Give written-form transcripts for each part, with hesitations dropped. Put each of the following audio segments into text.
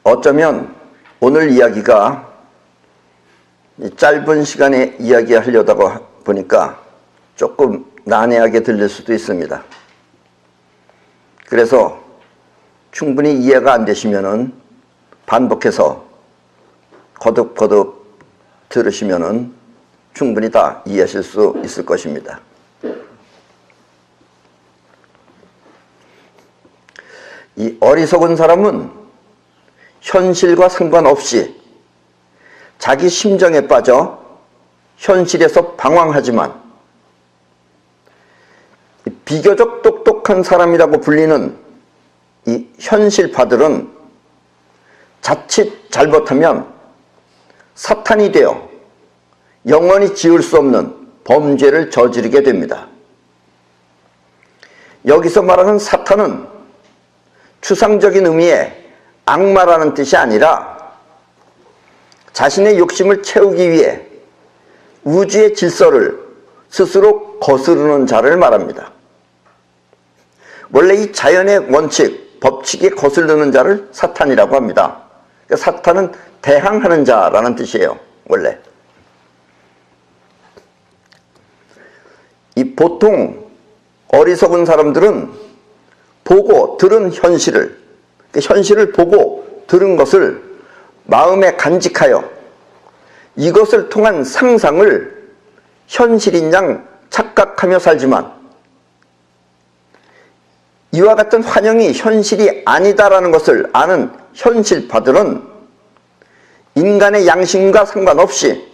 어쩌면 오늘 이야기가 짧은 시간에 이야기하려다가 보니까 조금 난해하게 들릴 수도 있습니다. 그래서 충분히 이해가 안 되시면은 반복해서 거듭거듭 들으시면은 충분히 다 이해하실 수 있을 것입니다. 이 어리석은 사람은 현실과 상관없이 자기 심정에 빠져 현실에서 방황하지만 비교적 똑똑한 사람이라고 불리는 이 현실파들은 자칫 잘못하면 사탄이 되어 영원히 지울 수 없는 범죄를 저지르게 됩니다. 여기서 말하는 사탄은 추상적인 의미의 악마라는 뜻이 아니라 자신의 욕심을 채우기 위해 우주의 질서를 스스로 거스르는 자를 말합니다. 원래 이 자연의 원칙, 법칙에 거스르는 자를 사탄이라고 합니다. 그러니까 사탄은 대항하는 자라는 뜻이에요, 원래. 이 보통 어리석은 사람들은 보고 들은 현실을, 현실을 보고 들은 것을 마음에 간직하여 이것을 통한 상상을 현실인 양 착각하며 살지만 이와 같은 환영이 현실이 아니다라는 것을 아는 현실파들은 인간의 양심과 상관없이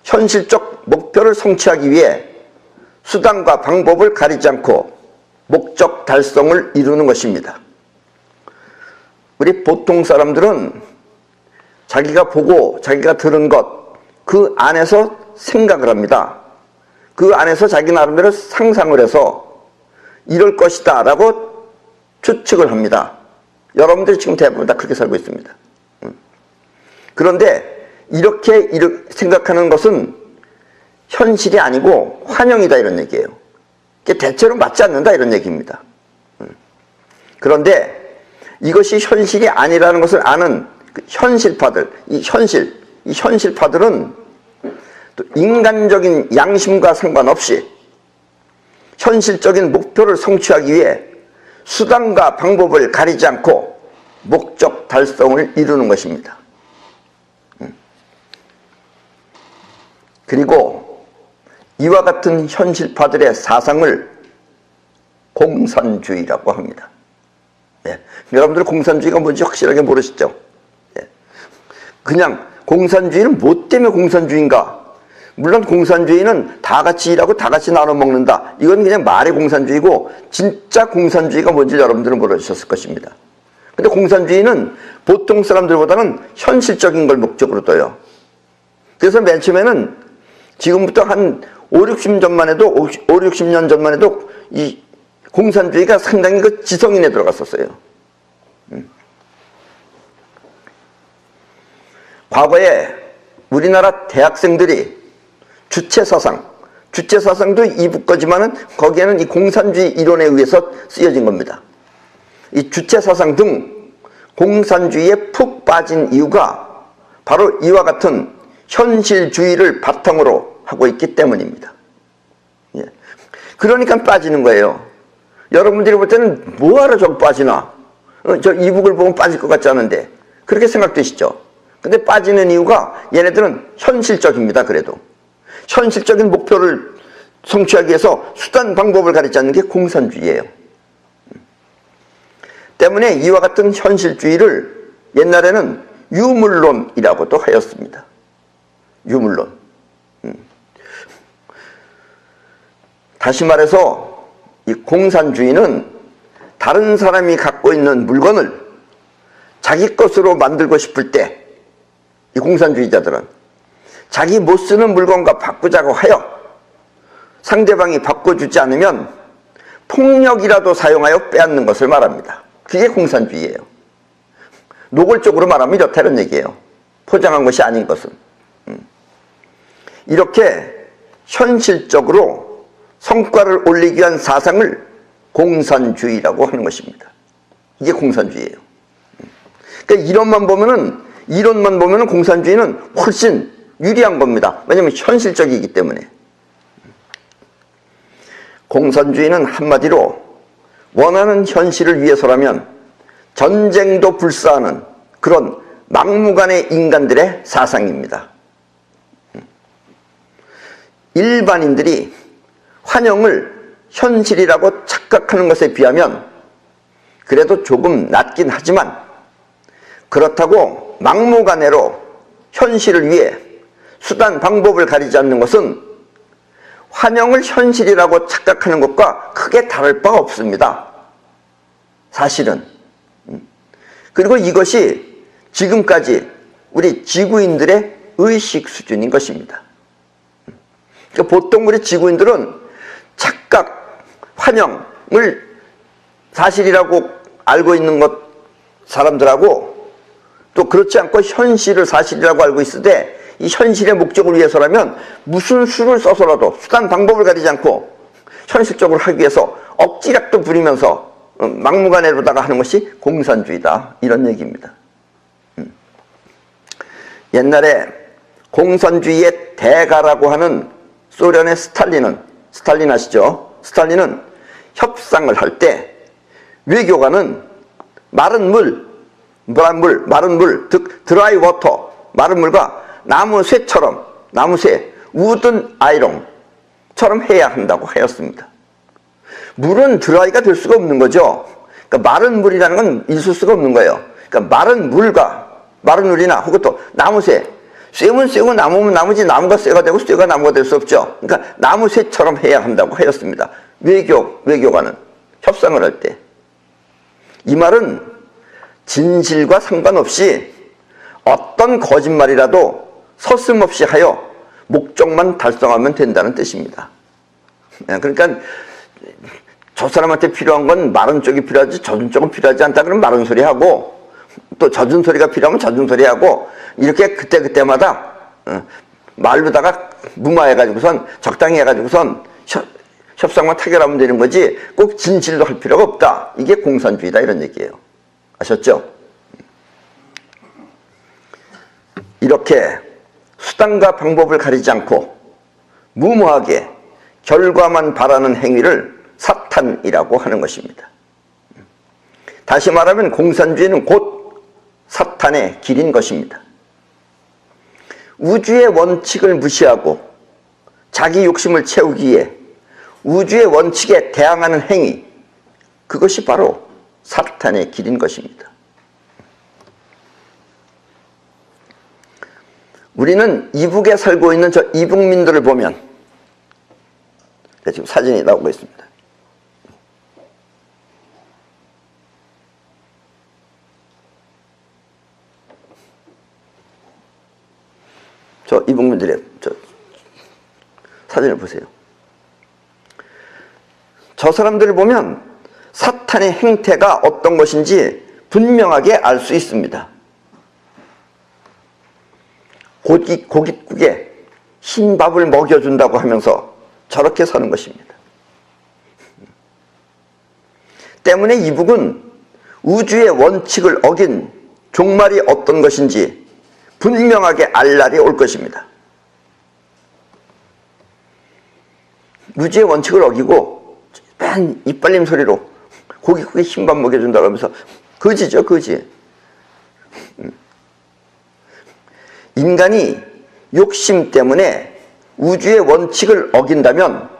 현실적 목표를 성취하기 위해 수단과 방법을 가리지 않고 목적 달성을 이루는 것입니다. 우리 보통 사람들은 자기가 보고 자기가 들은 것, 그 안에서 생각을 합니다. 그 안에서 자기 나름대로 상상을 해서 이럴 것이다 라고 추측을 합니다. 여러분들이 지금 대부분 다 그렇게 살고 있습니다. 그런데 이렇게 생각하는 것은 현실이 아니고 환영이다 이런 얘기예요. 대체로 맞지 않는다 이런 얘기입니다. 그런데 이것이 현실이 아니라는 것을 아는 현실파들, 이 현실파들은 또 인간적인 양심과 상관없이 현실적인 목표를 성취하기 위해 수단과 방법을 가리지 않고 목적 달성을 이루는 것입니다. 그리고 이와 같은 현실파들의 사상을 공산주의라고 합니다. 예. 여러분들 공산주의가 뭔지 확실하게 모르시죠? 예. 그냥 공산주의는 뭐 때문에 공산주의인가? 물론 공산주의는 다 같이 일하고 다 같이 나눠 먹는다. 이건 그냥 말의 공산주의고 진짜 공산주의가 뭔지 여러분들은 모르셨을 것입니다. 근데 공산주의는 보통 사람들보다는 현실적인 걸 목적으로 둬요. 그래서 맨 처음에는 지금부터 한 60년 전만 해도 이 공산주의가 상당히 그 지성인에 들어갔었어요. 과거에 우리나라 대학생들이 주체사상도 이북 거지만은 거기에는 이 공산주의 이론에 의해서 쓰여진 겁니다. 이 주체사상 등 공산주의에 푹 빠진 이유가 바로 이와 같은 현실주의를 바탕으로 하고 있기 때문입니다. 예. 그러니까 빠지는 거예요. 여러분들이 볼 때는 뭐하러 저거 빠지나? 저 이북을 보면 빠질 것 같지 않은데 그렇게 생각되시죠? 근데 빠지는 이유가 얘네들은 현실적입니다. 그래도 현실적인 목표를 성취하기 위해서 수단 방법을 가리지 않는 게 공산주의예요. 때문에 이와 같은 현실주의를 옛날에는 유물론이라고도 하였습니다. 유물론. 다시 말해서 이 공산주의는 다른 사람이 갖고 있는 물건을 자기 것으로 만들고 싶을 때 이 공산주의자들은 자기 못 쓰는 물건과 바꾸자고 하여 상대방이 바꿔주지 않으면 폭력이라도 사용하여 빼앗는 것을 말합니다. 그게 공산주의예요. 노골적으로 말하면 이렇다 이런 얘기예요. 포장한 것이 아닌 것은. 이렇게 현실적으로 성과를 올리기 위한 사상을 공산주의라고 하는 것입니다. 이게 공산주의예요. 그러니까 이론만 보면은 공산주의는 훨씬 유리한 겁니다. 왜냐하면 현실적이기 때문에. 공산주의는 한마디로 원하는 현실을 위해서라면 전쟁도 불사하는 그런 막무가내 인간들의 사상입니다. 일반인들이 환영을 현실이라고 착각하는 것에 비하면 그래도 조금 낫긴 하지만, 그렇다고 막무가내로 현실을 위해 수단 방법을 가리지 않는 것은 환영을 현실이라고 착각하는 것과 크게 다를 바가 없습니다. 사실은. 그리고 이것이 지금까지 우리 지구인들의 의식 수준인 것입니다. 그러니까 보통 우리 지구인들은 착각, 환영을 사실이라고 알고 있는 것 사람들하고, 또 그렇지 않고 현실을 사실이라고 알고 있을 때 이 현실의 목적을 위해서라면 무슨 수를 써서라도 수단 방법을 가리지 않고 현실적으로 하기 위해서 억지력도 부리면서 막무가내로다가 하는 것이 공산주의다, 이런 얘기입니다. 옛날에 공산주의의 대가라고 하는 소련의 스탈린 아시죠? 스탈린은 협상을 할 때 외교관은 마른 물, 드라이 워터, 마른 물과 나무쇠처럼, 우든 아이롱처럼 해야 한다고 하였습니다. 물은 드라이가 될 수가 없는 거죠. 그러니까 마른 물이라는 건 있을 수가 없는 거예요. 그러니까 마른 물이나 혹은 또 나무쇠, 쇠면 쇠고 나무면 나무지, 나무가 쇠가 되고 쇠가 나무가 될 수 없죠. 그러니까 나무쇠처럼 해야 한다고 하였습니다. 외교관은 협상을 할 때. 이 말은 진실과 상관없이 어떤 거짓말이라도 서슴없이 하여 목적만 달성하면 된다는 뜻입니다. 그러니까 저 사람한테 필요한 건 마른 쪽이 필요하지 젖은 쪽은 필요하지 않다 그러면 마른 소리 하고, 또 젖은 소리가 필요하면 젖은 소리 하고, 이렇게 그때마다 말로다가 무마해가지고선 적당히 해가지고선 협상만 타결하면 되는 거지 꼭 진실로 할 필요가 없다. 이게 공산주의다, 이런 얘기예요. 아셨죠? 이렇게 수단과 방법을 가리지 않고 무모하게 결과만 바라는 행위를 사탄이라고 하는 것입니다. 다시 말하면 공산주의는 곧 사탄의 길인 것입니다. 우주의 원칙을 무시하고 자기 욕심을 채우기 위해 우주의 원칙에 대항하는 행위, 그것이 바로 사탄의 길인 것입니다. 우리는 이북에 살고 있는 저 이북민들을 보면, 지금 사진이 나오고 있습니다. 저 이북민들의 저 사진을 보세요. 저 사람들을 보면 사탄의 행태가 어떤 것인지 분명하게 알 수 있습니다. 고깃국에 흰밥을 먹여준다고 하면서 저렇게 사는 것입니다. 때문에 이북은 우주의 원칙을 어긴 종말이 어떤 것인지 분명하게 알 날이 올 것입니다. 우주의 원칙을 어기고 맨 이빨림 소리로 고깃국에 흰밥 먹여준다고 하면서 거지죠, 거지. 인간이 욕심 때문에 우주의 원칙을 어긴다면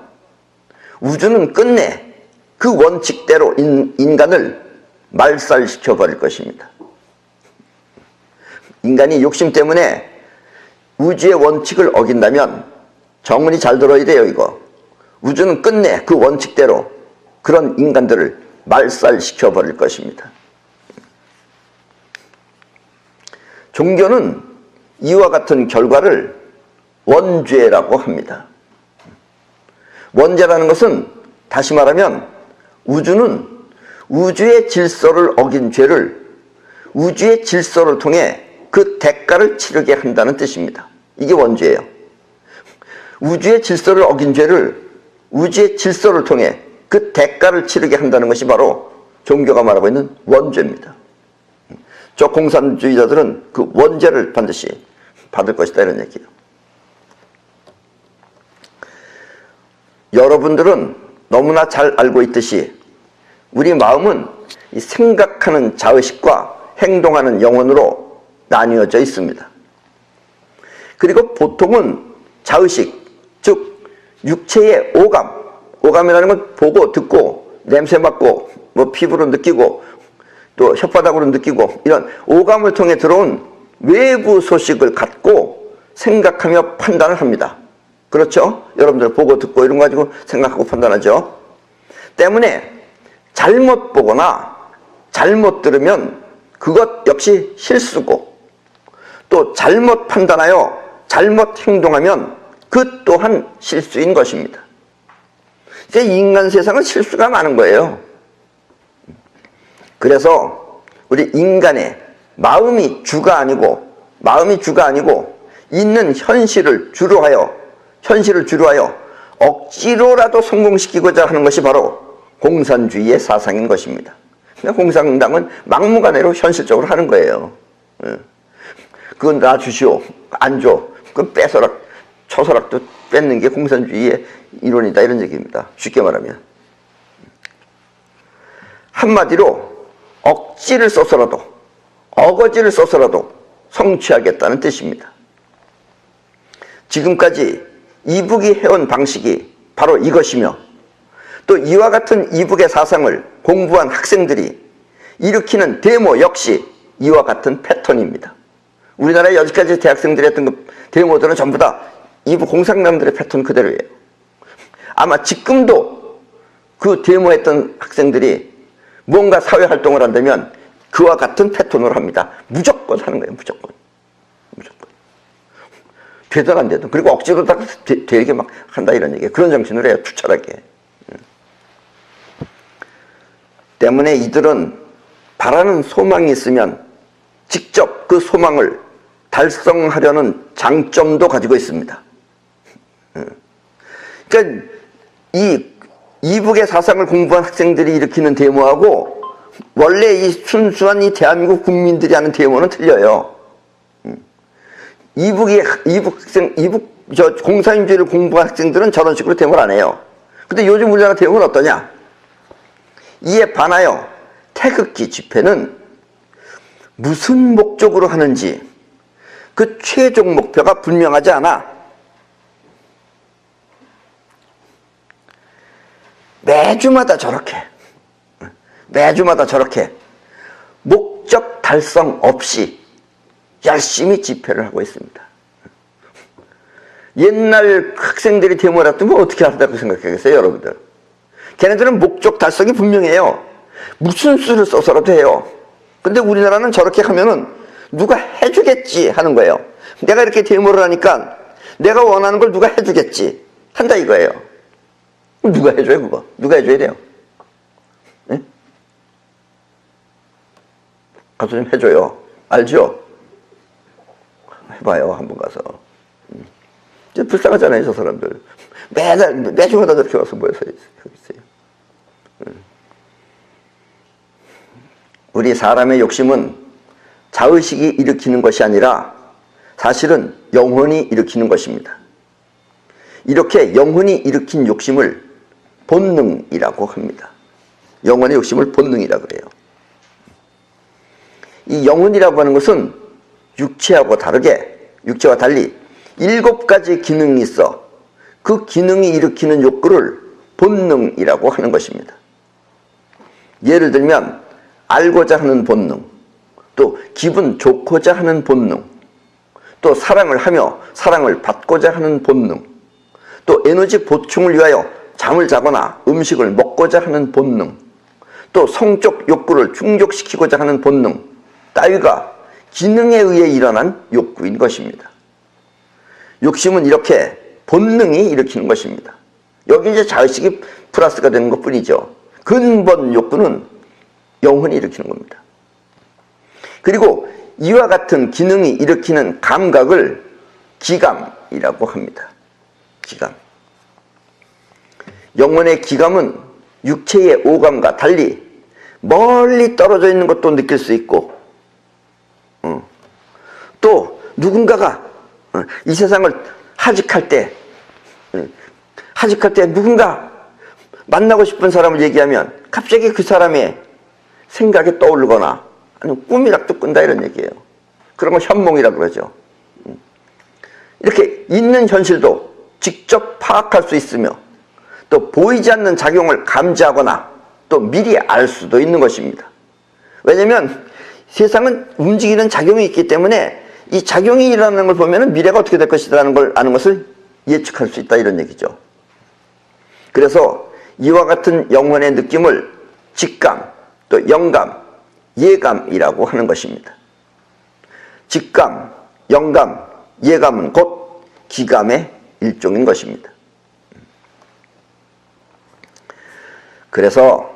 우주는 끝내 그 원칙대로 인간을 말살시켜버릴 것입니다. 인간이 욕심 때문에 우주의 원칙을 어긴다면, 정은이 잘 들어야 돼요, 이거. 우주는 끝내 그 원칙대로 그런 인간들을 말살시켜버릴 것입니다. 종교는 이와 같은 결과를 원죄라고 합니다. 원죄라는 것은 다시 말하면 우주는 우주의 질서를 어긴 죄를 우주의 질서를 통해 그 대가를 치르게 한다는 뜻입니다. 이게 원죄예요. 우주의 질서를 어긴 죄를 우주의 질서를 통해 그 대가를 치르게 한다는 것이 바로 종교가 말하고 있는 원죄입니다. 저 공산주의자들은 그 원죄를 반드시 받을 것이다, 이런 얘기예요. 여러분들은 너무나 잘 알고 있듯이 우리 마음은 이 생각하는 자의식과 행동하는 영혼으로 나뉘어져 있습니다. 그리고 보통은 자의식, 즉 육체의 오감이라는 건 보고 듣고 냄새 맡고 뭐 피부로 느끼고 또 혓바닥으로 느끼고 이런 오감을 통해 들어온 외부 소식을 갖고 생각하며 판단을 합니다. 그렇죠? 여러분들 보고 듣고 이런 거 가지고 생각하고 판단하죠. 때문에 잘못 보거나 잘못 들으면 그것 역시 실수고, 또 잘못 판단하여 잘못 행동하면 그 또한 실수인 것입니다. 이제 인간 세상은 실수가 많은 거예요. 그래서 우리 인간의 마음이 주가 아니고 있는 현실을 주로 하여 억지로라도 성공시키고자 하는 것이 바로 공산주의의 사상인 것입니다. 공산당은 막무가내로 현실적으로 하는 거예요. 그건 나 주시오, 안 줘, 그건 빼서락, 초서락도 뺏는 게 공산주의의 이론이다, 이런 얘기입니다. 쉽게 말하면. 한마디로 억지를 써서라도, 어거지를 써서라도 성취하겠다는 뜻입니다. 지금까지 이북이 해온 방식이 바로 이것이며, 또 이와 같은 이북의 사상을 공부한 학생들이 일으키는 데모 역시 이와 같은 패턴입니다. 우리나라의 여지까지 대학생들이 했던 그 데모들은 전부 다 이북 공산당들의 패턴 그대로예요. 아마 지금도 그 데모했던 학생들이 뭔가 사회활동을 한다면 그와 같은 패턴으로 합니다. 무조건 하는 거예요. 무조건. 되든 안 되든. 그리고 억지로 다 되게 막 한다, 이런 얘기예요. 그런 정신으로 해요. 투철하게. 때문에 이들은 바라는 소망이 있으면 직접 그 소망을 달성하려는 장점도 가지고 있습니다. 그러니까 이 이북의 사상을 공부한 학생들이 일으키는 데모하고 원래 이 순수한 이 대한민국 국민들이 하는 데모는 틀려요. 공산주의를 공부한 학생들은 저런 식으로 데모를 안 해요. 근데 요즘 우리나라 데모는 어떠냐? 이에 반하여 태극기 집회는 무슨 목적으로 하는지 그 최종 목표가 분명하지 않아 매주마다 저렇게 목적 달성 없이 열심히 집회를 하고 있습니다. 옛날 학생들이 데모를 했으면 어떻게 한다고 생각하겠어요, 여러분들? 걔네들은 목적 달성이 분명해요. 무슨 수를 써서라도 해요. 근데 우리나라는 저렇게 하면은 누가 해주겠지 하는 거예요. 내가 이렇게 데모를 하니까 내가 원하는 걸 누가 해주겠지 한다 이거예요. 누가 해줘요, 그거? 누가 해줘야 돼요? 네? 가서 좀 해줘요. 알죠? 해봐요, 한번 가서. 불쌍하잖아요, 저 사람들. 매주마다 저렇게 와서 모여서 있어요. 우리 사람의 욕심은 자의식이 일으키는 것이 아니라 사실은 영혼이 일으키는 것입니다. 이렇게 영혼이 일으킨 욕심을 본능이라고 합니다. 영혼의 욕심을 본능이라고 그래요. 이 영혼이라고 하는 것은 육체와 달리 7가지 기능이 있어 그 기능이 일으키는 욕구를 본능이라고 하는 것입니다. 예를 들면 알고자 하는 본능, 또 기분 좋고자 하는 본능, 또 사랑을 하며 사랑을 받고자 하는 본능, 또 에너지 보충을 위하여 잠을 자거나 음식을 먹고자 하는 본능, 또 성적 욕구를 충족시키고자 하는 본능 따위가 기능에 의해 일어난 욕구인 것입니다. 욕심은 이렇게 본능이 일으키는 것입니다. 여기 이제 자의식이 플러스가 되는 것 뿐이죠. 근본 욕구는 영혼이 일으키는 겁니다. 그리고 이와 같은 기능이 일으키는 감각을 기감이라고 합니다. 기감. 영혼의 기감은 육체의 오감과 달리 멀리 떨어져 있는 것도 느낄 수 있고 또 누군가가 이 세상을 하직할 때 누군가 만나고 싶은 사람을 얘기하면 갑자기 그 사람의 생각에 떠오르거나 아니면 꿈이라도 꾼다 이런 얘기예요. 그런 걸 현몽이라고 그러죠. 이렇게 있는 현실도 직접 파악할 수 있으며 또 보이지 않는 작용을 감지하거나 또 미리 알 수도 있는 것입니다. 왜냐하면 세상은 움직이는 작용이 있기 때문에 이 작용이 일어나는 걸 보면 미래가 어떻게 될 것이라는 걸 아는 것을 예측할 수 있다 이런 얘기죠. 그래서 이와 같은 영혼의 느낌을 직감, 또 영감, 예감이라고 하는 것입니다. 직감, 영감, 예감은 곧 기감의 일종인 것입니다. 그래서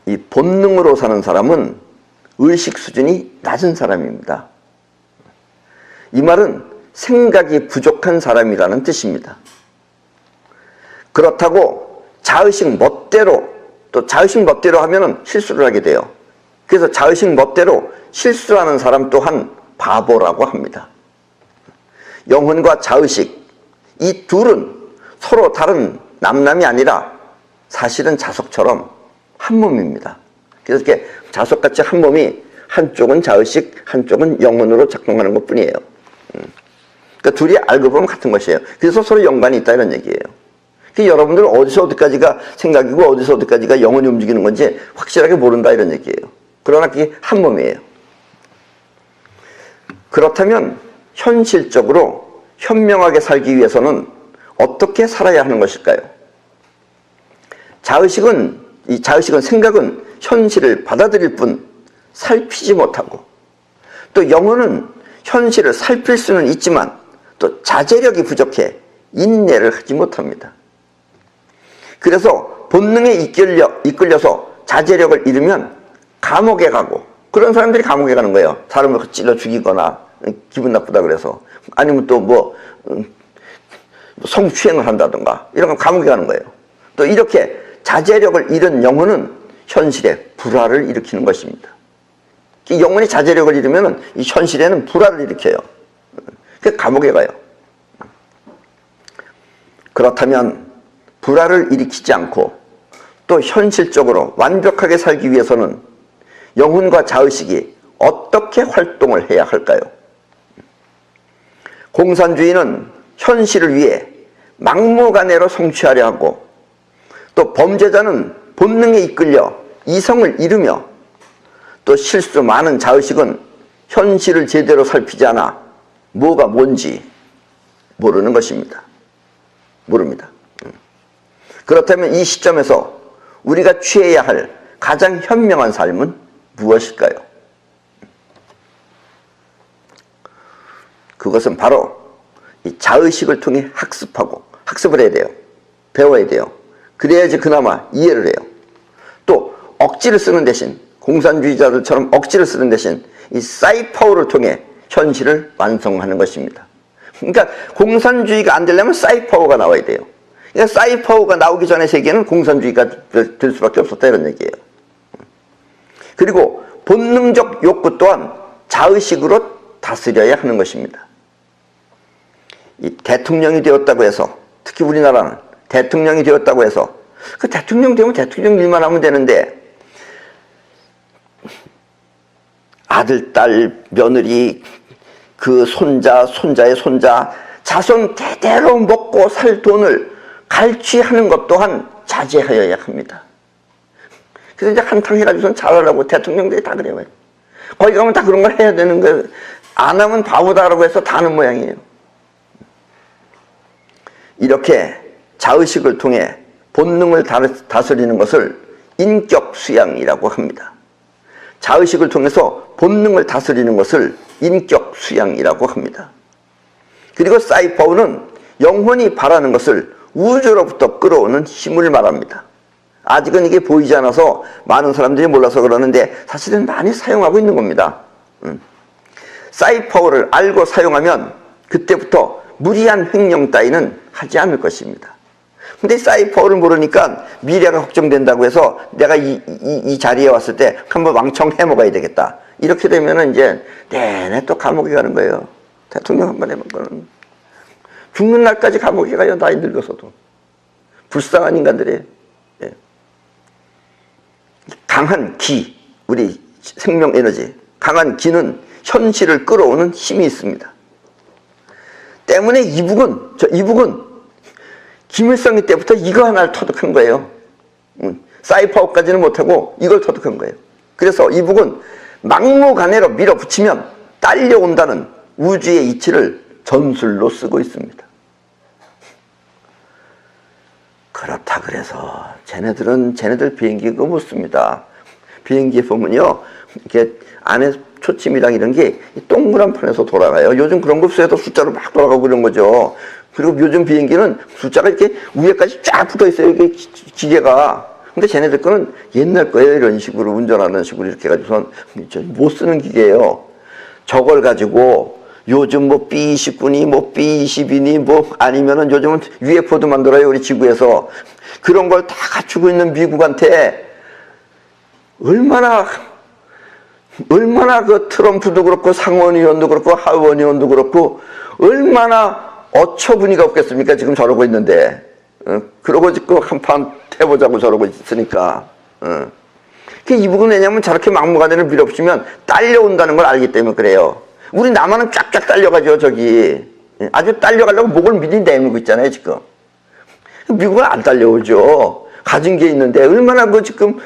이 본능으로 사는 사람은 의식 수준이 낮은 사람입니다. 이 말은 생각이 부족한 사람이라는 뜻입니다. 그렇다고 자의식 멋대로, 또 자의식 멋대로 하면은 실수를 하게 돼요. 그래서 자의식 멋대로 실수하는 사람 또한 바보라고 합니다. 영혼과 자의식, 이 둘은 서로 다른 남남이 아니라 사실은 자석처럼 한 몸입니다. 그래서 이렇게 자석같이 한 몸이 한쪽은 자의식, 한쪽은 영혼으로 작동하는 것 뿐이에요. 그러니까 둘이 알고 보면 같은 것이에요. 그래서 서로 연관이 있다 이런 얘기예요. 여러분들 어디서 어디까지가 생각이고 어디서 어디까지가 영혼이 움직이는 건지 확실하게 모른다 이런 얘기예요. 그러나 그게 한 몸이에요. 그렇다면 현실적으로 현명하게 살기 위해서는 어떻게 살아야 하는 것일까요? 자의식은 생각은 현실을 받아들일 뿐 살피지 못하고, 또 영혼은 현실을 살필 수는 있지만 또 자제력이 부족해 인내를 하지 못합니다. 그래서 본능에 이끌려서 자제력을 잃으면 감옥에 가고, 그런 사람들이 감옥에 가는 거예요. 사람을 찔러 죽이거나 기분 나쁘다 그래서, 아니면 또 성추행을 한다든가 이런 건 감옥에 가는 거예요. 또 이렇게 자제력을 잃은 영혼은 현실에 불화를 일으키는 것입니다. 이 영혼이 자제력을 잃으면 이 현실에는 불화를 일으켜요. 그래서 감옥에 가요. 그렇다면 불화를 일으키지 않고 또 현실적으로 완벽하게 살기 위해서는 영혼과 자의식이 어떻게 활동을 해야 할까요? 공산주의는 현실을 위해 막무가내로 성취하려 하고, 또 범죄자는 본능에 이끌려 이성을 잃으며, 또 실수 많은 자의식은 현실을 제대로 살피지 않아 뭐가 뭔지 모르는 것입니다. 모릅니다. 그렇다면 이 시점에서 우리가 취해야 할 가장 현명한 삶은 무엇일까요? 그것은 바로 이 자의식을 통해 학습을 해야 돼요. 배워야 돼요. 그래야지 그나마 이해를 해요. 또 억지를 쓰는 대신, 공산주의자들처럼 억지를 쓰는 대신 이 사이파워를 통해 현실을 완성하는 것입니다. 그러니까 공산주의가 안 되려면 사이파워가 나와야 돼요. 그러니까 사이파워가 나오기 전에 세계는 공산주의가 될 수밖에 없었다 이런 얘기예요. 그리고 본능적 욕구 또한 자의식으로 다스려야 하는 것입니다. 이 대통령이 되었다고 해서, 특히 우리나라는 대통령이 되었다고 해서 그 대통령 되면 대통령 일만 하면 되는데, 아들, 딸, 며느리, 그 손자의 손자, 자손 대대로 먹고 살 돈을 갈취하는 것 또한 자제하여야 합니다. 그래서 이제 한탕 해가지고선 잘하라고 대통령들이 다 그래요. 거기 가면 다 그런 걸 해야 되는 거예요. 안 하면 바보다라고 해서 다 하는 모양이에요. 이렇게 자의식을 통해 본능을 다스리는 것을 인격 수양이라고 합니다. 자의식을 통해서 본능을 다스리는 것을 인격 수양이라고 합니다. 그리고 사이파워는 영혼이 바라는 것을 우주로부터 끌어오는 힘을 말합니다. 아직은 이게 보이지 않아서 많은 사람들이 몰라서 그러는데 사실은 많이 사용하고 있는 겁니다. 사이파워를 알고 사용하면 그때부터 무리한 횡령 따위는 하지 않을 것입니다. 근데 사이파워를 모르니까 미래가 걱정된다고 해서 내가 이 자리에 왔을 때 한번 왕청 해먹어야 되겠다. 이렇게 되면 이제 내내 또 감옥에 가는 거예요. 대통령 한 번 해본 거는 죽는 날까지 감옥에 가요. 나이 늙어서도. 불쌍한 인간들이에요. 예. 강한 기, 우리 생명 에너지, 강한 기는 현실을 끌어오는 힘이 있습니다. 때문에 이북은 김일성이 때부터 이거 하나를 터득한 거예요. 사이파워까지는 못하고 이걸 터득한 거예요. 그래서 이북은 막무가내로 밀어붙이면 딸려온다는 우주의 이치를 전술로 쓰고 있습니다. 그렇다 그래서 쟤네들 비행기 그거 못 씁니다. 비행기에 보면요, 이렇게 안에 초침이랑 이런 게 동그란 판에서 돌아가요. 요즘 그런 거 없어요. 숫자로 막 돌아가고 그런 거죠. 그리고 요즘 비행기는 숫자가 이렇게 위에까지 쫙 붙어 있어요. 이게 기계가. 근데 쟤네들 거는 옛날 거예요. 이런 식으로 운전하는 식으로 이렇게 해가지고선 못 쓰는 기계예요. 저걸 가지고 요즘 뭐 B-29니 뭐 B-22니 뭐 아니면은 요즘은 UFO도 만들어요. 우리 지구에서. 그런 걸 다 갖추고 있는 미국한테 얼마나 그 트럼프도 그렇고 상원의원도 그렇고 하원의원도 그렇고 얼마나 어처구니가 없겠습니까? 지금 저러고 있는데. 그러고 지금 한판 해보자고 저러고 있으니까. 이북은 왜냐면 저렇게 막무가내로 밀어붙이면 딸려온다는 걸 알기 때문에 그래요. 우리 남한은 쫙쫙 딸려가죠, 저기. 아주 딸려가려고 목을 미리 내밀고 있잖아요, 지금. 미국은 안 딸려오죠. 가진 게 있는데, 얼마나 그 지금,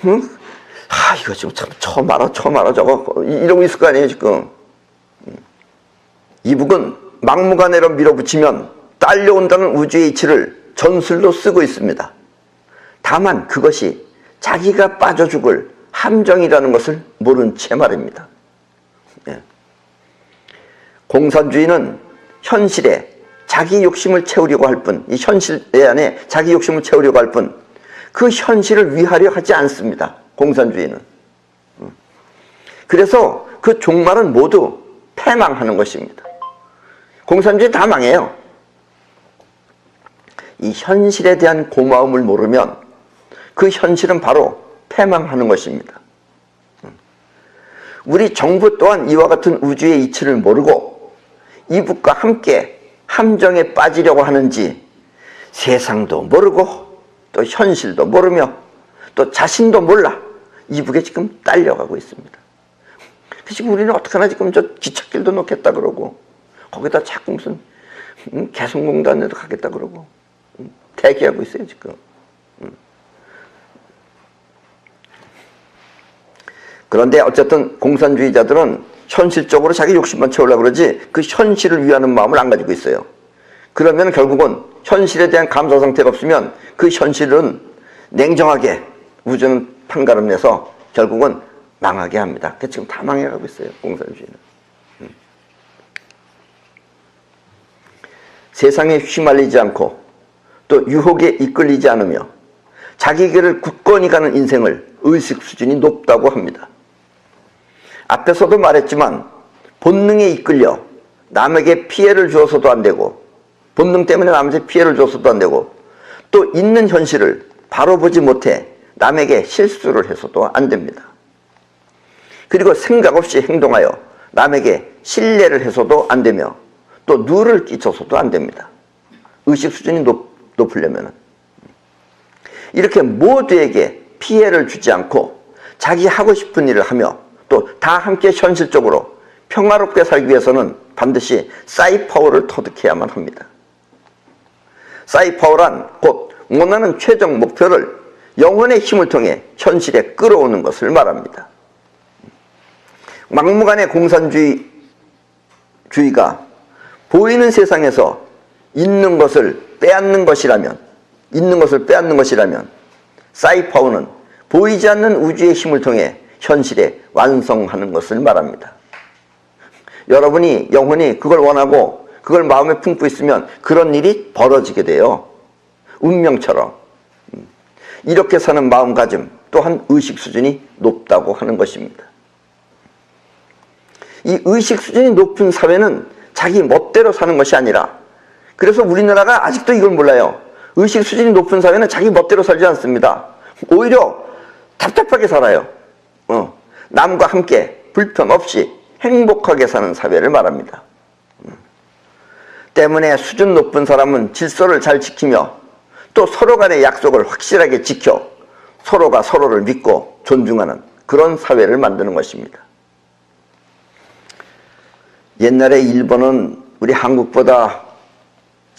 이거 지금 참 처음 알아, 저거. 이러고 있을 거 아니에요, 지금. 이북은 막무가내로 밀어붙이면 딸려온다는 우주의 이치를 전술로 쓰고 있습니다. 다만 그것이 자기가 빠져 죽을 함정이라는 것을 모른 채 말입니다. 예. 공산주의는 현실에 자기 욕심을 채우려고 할 뿐, 이 현실 안에 자기 욕심을 채우려고 할 뿐, 그 현실을 위하려 하지 않습니다. 공산주의는. 그래서 그 종말은 모두 패망하는 것입니다. 공산주의 다 망해요. 이 현실에 대한 고마움을 모르면 그 현실은 바로 패망하는 것입니다. 우리 정부 또한 이와 같은 우주의 이치를 모르고 이북과 함께 함정에 빠지려고 하는지 세상도 모르고 또 현실도 모르며 또 자신도 몰라 이북에 지금 딸려가고 있습니다. 지금 우리는 어떡하나 지금 저 기찻길도 놓겠다 그러고 거기다 자꾸 무슨 개성공단에도 가겠다 그러고 대기하고 있어요 지금. 그런데 어쨌든 공산주의자들은 현실적으로 자기 욕심만 채우려고 그러지 그 현실을 위하는 마음을 안 가지고 있어요. 그러면 결국은 현실에 대한 감사 상태가 없으면 그 현실은 냉정하게 우주는 판가름 내서 결국은 망하게 합니다. 지금 다 망해가고 있어요, 공산주의는. 세상에 휘말리지 않고 또 유혹에 이끌리지 않으며 자기 길을 굳건히 가는 인생을 의식 수준이 높다고 합니다. 앞에서도 말했지만 본능에 이끌려 남에게 피해를 주어서도 안 되고 본능 때문에 남에게 피해를 줘서도 안 되고 또 있는 현실을 바로 보지 못해 남에게 실수를 해서도 안 됩니다. 그리고 생각 없이 행동하여 남에게 신뢰를 해서도 안 되며 또 누를 끼쳐서도 안 됩니다. 의식 수준이 높으려면 이렇게 모두에게 피해를 주지 않고 자기 하고 싶은 일을 하며 또 다 함께 현실적으로 평화롭게 살기 위해서는 반드시 사이파워를 터득해야만 합니다. 사이파워란 곧 원하는 최종 목표를 영혼의 힘을 통해 현실에 끌어오는 것을 말합니다. 막무가내 공산주의가 보이는 세상에서 있는 것을 빼앗는 것이라면 사이파워는 보이지 않는 우주의 힘을 통해 현실에 완성하는 것을 말합니다. 여러분이 영혼이 그걸 원하고 그걸 마음에 품고 있으면 그런 일이 벌어지게 돼요. 운명처럼. 이렇게 사는 마음가짐 또한 의식 수준이 높다고 하는 것입니다. 이 의식 수준이 높은 사회는 자기 멋대로 사는 것이 아니라, 그래서 우리나라가 아직도 이걸 몰라요. 의식 수준이 높은 사회는 자기 멋대로 살지 않습니다. 오히려 답답하게 살아요. 남과 함께 불편 없이 행복하게 사는 사회를 말합니다. 때문에 수준 높은 사람은 질서를 잘 지키며 또 서로 간의 약속을 확실하게 지켜 서로가 서로를 믿고 존중하는 그런 사회를 만드는 것입니다. 옛날에 일본은 우리 한국보다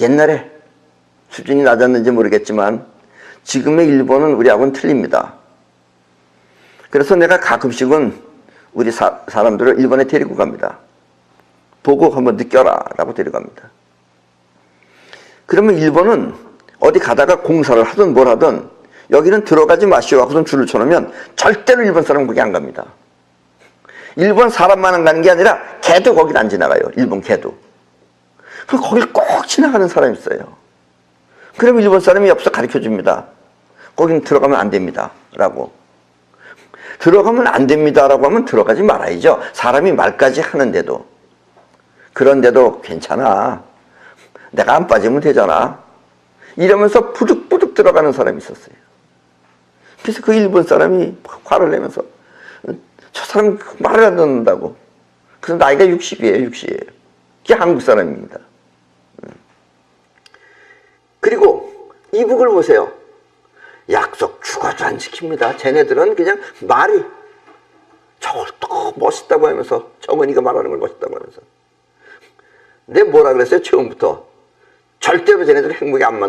옛날에 수준이 낮았는지 모르겠지만 지금의 일본은 우리하고는 틀립니다. 그래서 내가 가끔씩은 우리 사람들을 일본에 데리고 갑니다. 보고 한번 느껴라 라고 데려갑니다. 그러면 일본은 어디 가다가 공사를 하든 뭘 하든 여기는 들어가지 마시오 하고선 줄을 쳐놓으면 절대로 일본 사람은 거기 안 갑니다. 일본 사람만은 가는 게 아니라 개도 거길 안 지나가요. 일본 개도. 그럼 거길 꼭 지나가는 사람이 있어요. 그러면 일본 사람이 옆에서 가르쳐줍니다. 거기는 들어가면 안 됩니다 라고. 들어가면 안 됩니다 라고 하면 들어가지 말아야죠. 사람이 말까지 하는데도. 그런데도 괜찮아. 내가 안 빠지면 되잖아. 이러면서 부득부득 들어가는 사람이 있었어요. 그래서 그 일본 사람이 화를 내면서 저 사람 말을 안 듣는다고. 그래서 나이가 60이에요. 60이에요. 그게 한국 사람입니다. 그리고 이북을 보세요. 약속 죽어도 안 지킵니다. 쟤네들은 그냥 말이 저걸 또 멋있다고 하면서 정은이가 말하는 걸 멋있다고 하면서 내가 뭐라 그랬어요? 처음부터 절대로 쟤네들 행복이 안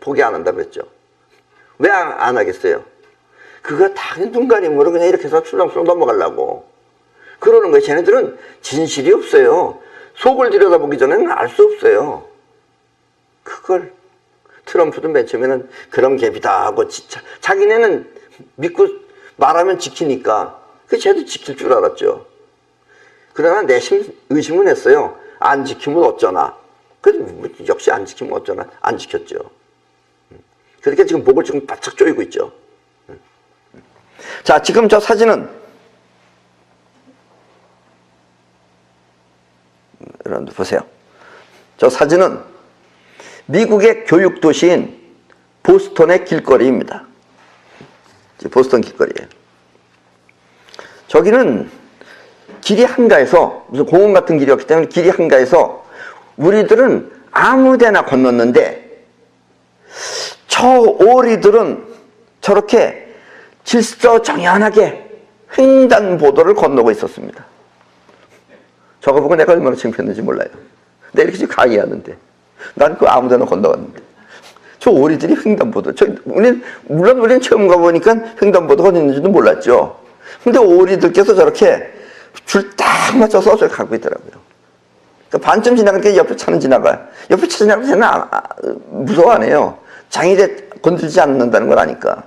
포기 안 한다고 그랬죠. 왜 안 하겠어요? 그거 다 눈 가림으로 그냥 이렇게 해서 출렁출렁 넘어가려고 그러는 거예요. 쟤네들은 진실이 없어요. 속을 들여다보기 전에는 알 수 없어요. 그걸 트럼프도 맨 처음에는 그런 갭이다 하고 진짜 자기네는 믿고 말하면 지키니까 그 쟤도 지킬 줄 알았죠. 그러나 내심 의심은 했어요. 안 지키면 어쩌나. 그래도 역시 안 지키면 어쩌나. 안 지켰죠. 그러니까 지금 목을 지금 바짝 조이고 있죠. 자, 지금 저 사진은 여러분들 보세요. 저 사진은 미국의 교육 도시인 보스턴의 길거리입니다. 보스턴 길거리예요. 저기는 길이 한가해서 무슨 공원 같은 길이었기 때문에 길이 한가해서 우리들은 아무 데나 건넜는데 저 오리들은 저렇게 질서정연하게 횡단보도를 건너고 있었습니다. 저거 보고 내가 얼마나 창피했는지 몰라요. 내가 이렇게 지금 강의하는데 나는 그 아무 데나 건너갔는데 저 오리들이 횡단보도 물론 우리는 처음 가보니까 횡단보도가 어디 있는지도 몰랐죠. 근데 오리들께서 저렇게 줄 딱 맞춰서 저렇게 가고 있더라고요. 그러니까 반쯤 지나가니까 옆에 차는 지나가요. 옆에 차 지나가면 쟤는 무서워 안 해요. 장일에 건들지 않는다는 걸 아니까.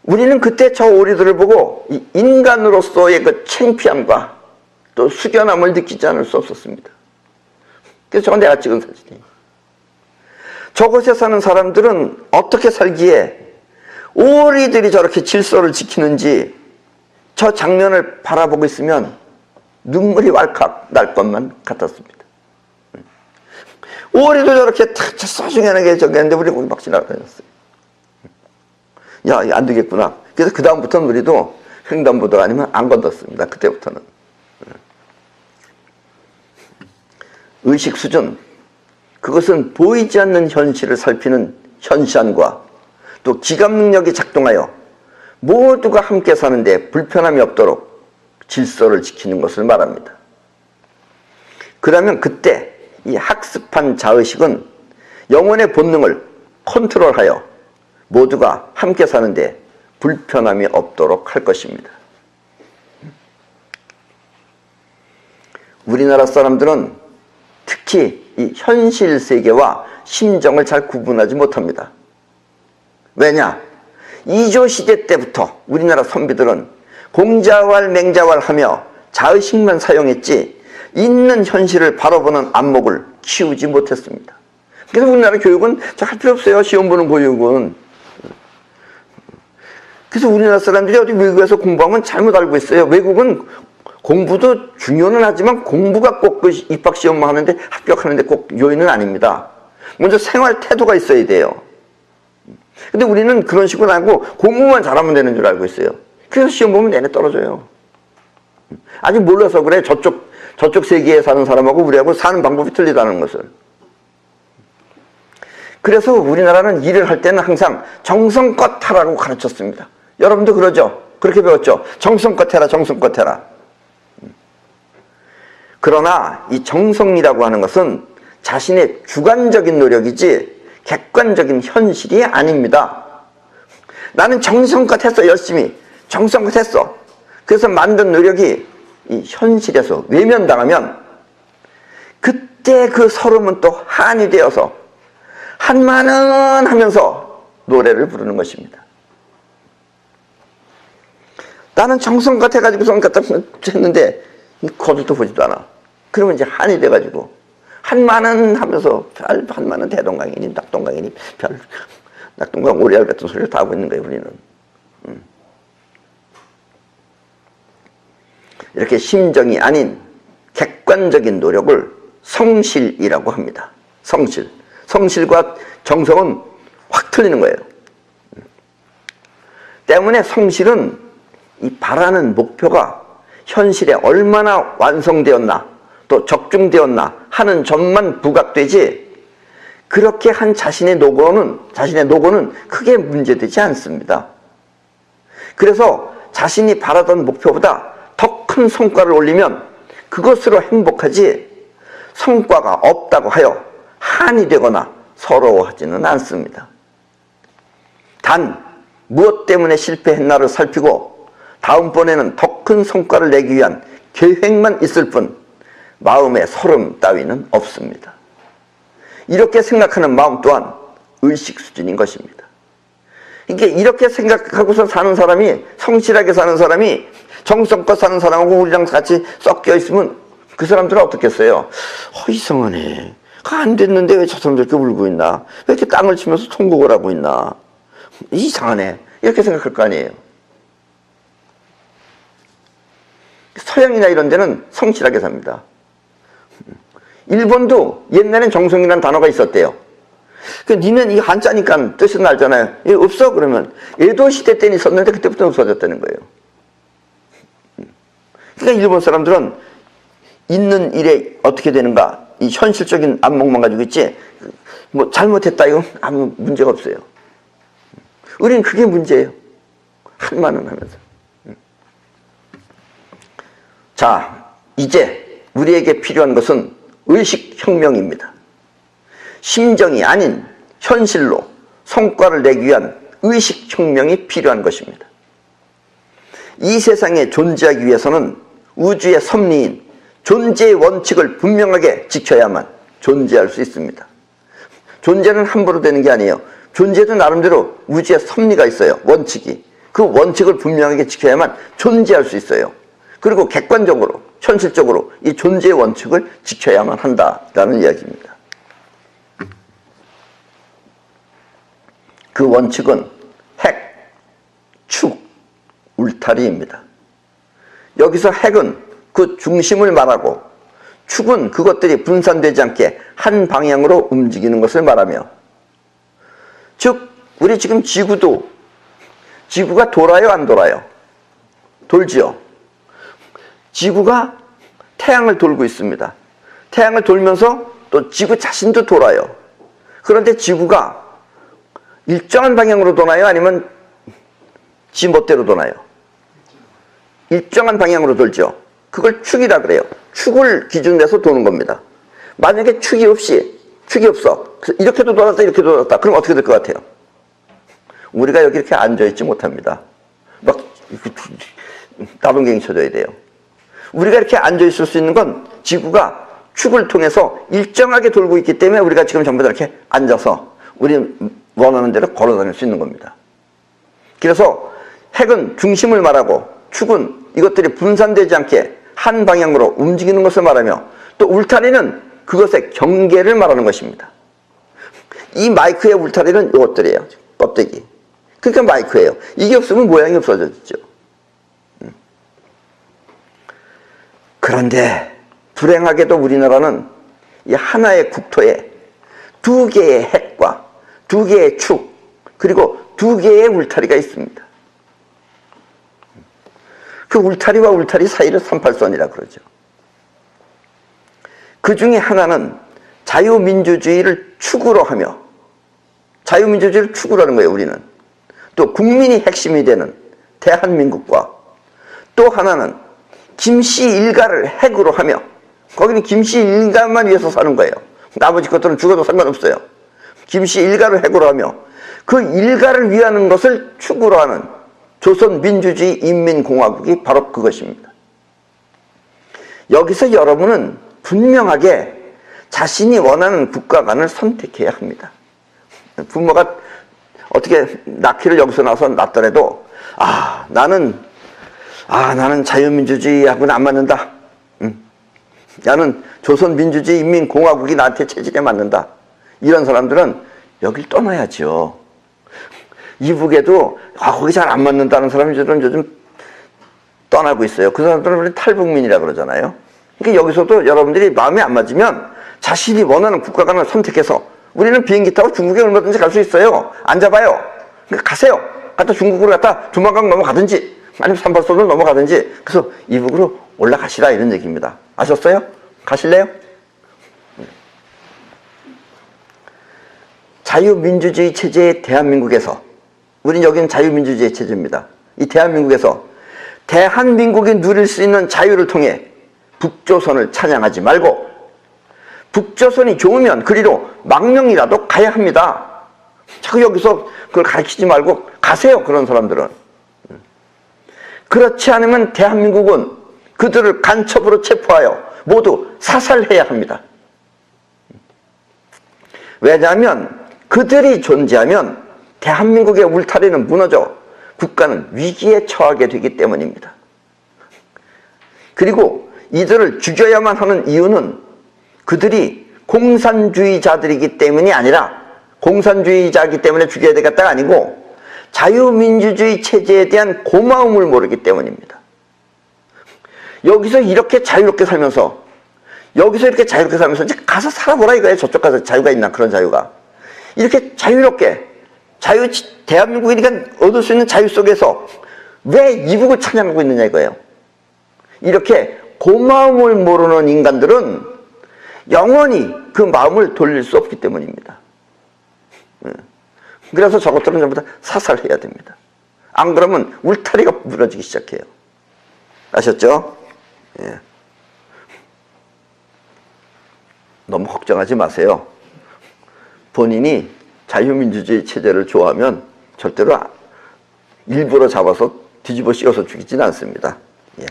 우리는 그때 저 오리들을 보고 인간으로서의 그 창피함과 또 숙연함을 느끼지 않을 수 없었습니다. 그래서 저건 내가 찍은 사진이에요. 저곳에 사는 사람들은 어떻게 살기에 오리들이 저렇게 질서를 지키는지 저 장면을 바라보고 있으면 눈물이 왈칵 날 것만 같았습니다. 오리도 저렇게 탁 소중하게 저기 했는데 우리 막 지나다녔어요. 야, 이거 안 되겠구나. 그래서 그 다음부터는 우리도 횡단보도 아니면 안 건넜습니다. 그때부터는. 의식 수준, 그것은 보이지 않는 현실을 살피는 현시안과 또 기감 능력이 작동하여 모두가 함께 사는데 불편함이 없도록 질서를 지키는 것을 말합니다. 그러면 그때 이 학습한 자의식은 영혼의 본능을 컨트롤하여 모두가 함께 사는데 불편함이 없도록 할 것입니다. 우리나라 사람들은 특히 이 현실 세계와 심정을 잘 구분하지 못합니다. 왜냐? 이조 시대 때부터 우리나라 선비들은 공자왈 맹자왈 하며 자의식만 사용했지 있는 현실을 바라보는 안목을 키우지 못했습니다. 그래서 우리나라 교육은 할 필요 없어요. 시험 보는 교육은. 그래서 우리나라 사람들이 어디 외국에서 공부하면 잘못 알고 있어요. 외국은 공부도 중요는 하지만 공부가 꼭 그 입학시험만 하는데 합격하는데 꼭 요인은 아닙니다. 먼저 생활 태도가 있어야 돼요. 근데 우리는 그런 식으로 하고 공부만 잘하면 되는 줄 알고 있어요. 그래서 시험 보면 내내 떨어져요. 아직 몰라서 그래. 저쪽 저쪽 세계에 사는 사람하고 우리하고 사는 방법이 틀리다는 것을. 그래서 우리나라는 일을 할 때는 항상 정성껏 하라고 가르쳤습니다. 여러분도 그러죠? 그렇게 배웠죠? 정성껏 해라, 정성껏 해라. 그러나 이 정성이라고 하는 것은 자신의 주관적인 노력이지 객관적인 현실이 아닙니다. 나는 정성껏 했어, 열심히. 정성껏 했어. 그래서 만든 노력이 이 현실에서 외면당하면 그때 그 서름은 또 한이 되어서 한마는 하면서 노래를 부르는 것입니다. 나는 정성껏 해가지고 성껏 했는데 거두도 보지도 않아. 그러면 이제 한이 돼가지고 한마는 하면서 별 한마는 대동강이니 낙동강이니 별 낙동강 오리알 같은 소리를 다 하고 있는 거예요, 우리는. 이렇게 심정이 아닌 객관적인 노력을 성실이라고 합니다. 성실. 성실과 정성은 확 틀리는 거예요. 때문에 성실은 이 바라는 목표가 현실에 얼마나 완성되었나 또 적중되었나 하는 점만 부각되지 그렇게 한 자신의 노고는 크게 문제되지 않습니다. 그래서 자신이 바라던 목표보다 더 큰 성과를 올리면 그것으로 행복하지 성과가 없다고 하여 한이 되거나 서러워하지는 않습니다. 단 무엇 때문에 실패했나를 살피고 다음번에는 더 큰 성과를 내기 위한 계획만 있을 뿐 마음의 서름 따위는 없습니다. 이렇게 생각하는 마음 또한 의식 수준인 것입니다. 그러니까 이렇게 생각하고서 사는 사람이, 성실하게 사는 사람이 정성껏 사는 사람하고 우리랑 같이 섞여 있으면 그 사람들은 어떻겠어요? 이상하네. 안 됐는데 왜 저 사람들 이렇게 울고 있나? 왜 이렇게 땅을 치면서 통곡을 하고 있나? 이상하네. 이렇게 생각할 거 아니에요. 서양이나 이런 데는 성실하게 삽니다. 일본도 옛날엔 정성이라는 단어가 있었대요. 니는 이 한자니까 뜻은 알잖아요. 이거 없어? 그러면 에도 시대 때는 있었는데 그때부터 없어졌다는 거예요. 그러니까 일본 사람들은 있는 일에 어떻게 되는가 이 현실적인 안목만 가지고 있지 뭐 잘못했다 이건 아무 문제가 없어요. 우리는 그게 문제예요. 한마는 하면서. 자, 이제 우리에게 필요한 것은 의식혁명입니다. 심정이 아닌 현실로 성과를 내기 위한 의식혁명이 필요한 것입니다. 이 세상에 존재하기 위해서는 우주의 섭리인 존재의 원칙을 분명하게 지켜야만 존재할 수 있습니다. 존재는 함부로 되는 게 아니에요. 존재도 나름대로 우주의 섭리가 있어요. 원칙이. 그 원칙을 분명하게 지켜야만 존재할 수 있어요. 그리고 객관적으로, 현실적으로 이 존재의 원칙을 지켜야만 한다라는 이야기입니다. 그 원칙은 핵, 축, 울타리입니다. 여기서 핵은 그 중심을 말하고 축은 그것들이 분산되지 않게 한 방향으로 움직이는 것을 말하며 즉 우리 지금 지구가 돌아요 안 돌아요? 돌지요. 지구가 태양을 돌고 있습니다. 태양을 돌면서 또 지구 자신도 돌아요. 그런데 지구가 일정한 방향으로 도나요? 아니면 지 멋대로 도나요? 일정한 방향으로 돌죠. 그걸 축이라 그래요. 축을 기준으로 해서 도는 겁니다. 만약에 축이 없어. 이렇게도 돌았다 이렇게도 돌았다. 그럼 어떻게 될 것 같아요? 우리가 여기 이렇게 앉아있지 못합니다. 막 나동갱이 쳐줘야 돼요. 우리가 이렇게 앉아있을 수 있는 건 지구가 축을 통해서 일정하게 돌고 있기 때문에 우리가 지금 전부 다 이렇게 앉아서 우리는 원하는 대로 걸어다닐 수 있는 겁니다. 그래서 핵은 중심을 말하고 축은 이것들이 분산되지 않게 한 방향으로 움직이는 것을 말하며 또 울타리는 그것의 경계를 말하는 것입니다. 이 마이크의 울타리는 이것들이에요. 껍데기. 그러니까 마이크예요. 이게 없으면 모양이 없어졌죠. 그런데 불행하게도 우리나라는 이 하나의 국토에 두 개의 핵과 두 개의 축 그리고 두 개의 울타리가 있습니다. 그 울타리와 울타리 사이를 38선이라 그러죠. 그 중에 하나는 자유민주주의를 축으로 하며, 자유민주주의를 축으로 하는 거예요, 우리는. 또 국민이 핵심이 되는 대한민국과, 또 하나는 김씨 일가를 핵으로 하며, 거기는 김씨 일가만 위해서 사는 거예요. 나머지 것들은 죽어도 상관없어요. 김씨 일가를 핵으로 하며 그 일가를 위하는 것을 축으로 하는 조선민주주의 인민공화국이 바로 그것입니다. 여기서 여러분은 분명하게 자신이 원하는 국가관을 선택해야 합니다. 부모가 어떻게 낳기를 여기서 나서 낳더라도 나는 자유민주주의하고는 안 맞는다. 나는 조선민주주의 인민공화국이 나한테 체질에 맞는다. 이런 사람들은 여길 떠나야죠. 이북에도 거기 잘 안 맞는다는 사람이 요즘 떠나고 있어요. 그 사람들은 우리 탈북민이라 그러잖아요. 그러니까 여기서도 여러분들이 마음에 안 맞으면 자신이 원하는 국가관을 선택해서, 우리는 비행기 타고 중국에 얼마든지 갈 수 있어요. 안 잡아요. 그러니까 가세요. 갔다 중국으로 갔다 두만강 넘어가든지 아니면 삼팔선을 넘어가든지, 그래서 이북으로 올라가시라, 이런 얘기입니다. 아셨어요? 가실래요? 자유민주주의 체제의 대한민국에서, 우린 여기는 자유민주주의 체제입니다. 이 대한민국에서 대한민국이 누릴 수 있는 자유를 통해 북조선을 찬양하지 말고, 북조선이 좋으면 그리로 망명이라도 가야 합니다. 자꾸 여기서 그걸 가르치지 말고 가세요, 그런 사람들은. 그렇지 않으면 대한민국은 그들을 간첩으로 체포하여 모두 사살해야 합니다. 왜냐하면 그들이 존재하면 대한민국의 울타리는 무너져 국가는 위기에 처하게 되기 때문입니다. 그리고 이들을 죽여야만 하는 이유는 그들이 공산주의자들이기 때문이 아니라, 공산주의자이기 때문에 죽여야 되겠다가 아니고 자유민주주의 체제에 대한 고마움을 모르기 때문입니다. 여기서 이렇게 자유롭게 살면서, 이제 가서 살아보라 이거예요. 저쪽 가서 자유가 있나, 그런 자유가. 이렇게 자유롭게, 대한민국이니까 얻을 수 있는 자유 속에서 왜 이북을 찬양하고 있느냐 이거예요. 이렇게 고마움을 모르는 인간들은 영원히 그 마음을 돌릴 수 없기 때문입니다. 그래서 저것들은 전부 다 사살해야 됩니다. 안 그러면 울타리가 무너지기 시작해요. 아셨죠? 예. 너무 걱정하지 마세요. 본인이 자유민주주의 체제를 좋아하면 절대로 일부러 잡아서 뒤집어 씌워서 죽이지는 않습니다. 예.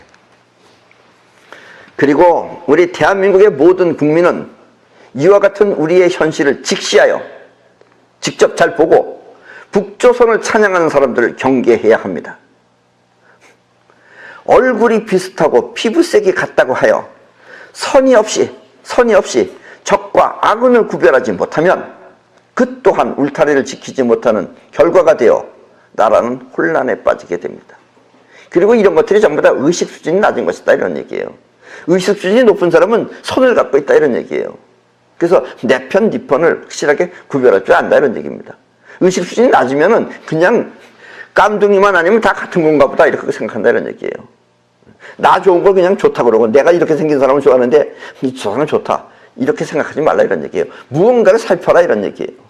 그리고 우리 대한민국의 모든 국민은 이와 같은 우리의 현실을 직시하여 직접 잘 보고 북조선을 찬양하는 사람들을 경계해야 합니다. 얼굴이 비슷하고 피부색이 같다고 하여 선이 없이 적과 악은을 구별하지 못하면 그 또한 울타리를 지키지 못하는 결과가 되어 나라는 혼란에 빠지게 됩니다. 그리고 이런 것들이 전부 다 의식 수준이 낮은 것이다, 이런 얘기예요. 의식 수준이 높은 사람은 선을 갖고 있다, 이런 얘기예요. 그래서 내 편, 네 편을 확실하게 구별할 줄 안다, 이런 얘기입니다. 의식 수준이 낮으면은 그냥 깜둥이만 아니면 다 같은 건가 보다, 이렇게 생각한다, 이런 얘기예요. 나 좋은 걸 그냥 좋다 그러고, 내가 이렇게 생긴 사람은 좋아하는데 저 사람은 좋다, 이렇게 생각하지 말라, 이런 얘기예요. 무언가를 살펴라, 이런 얘기예요.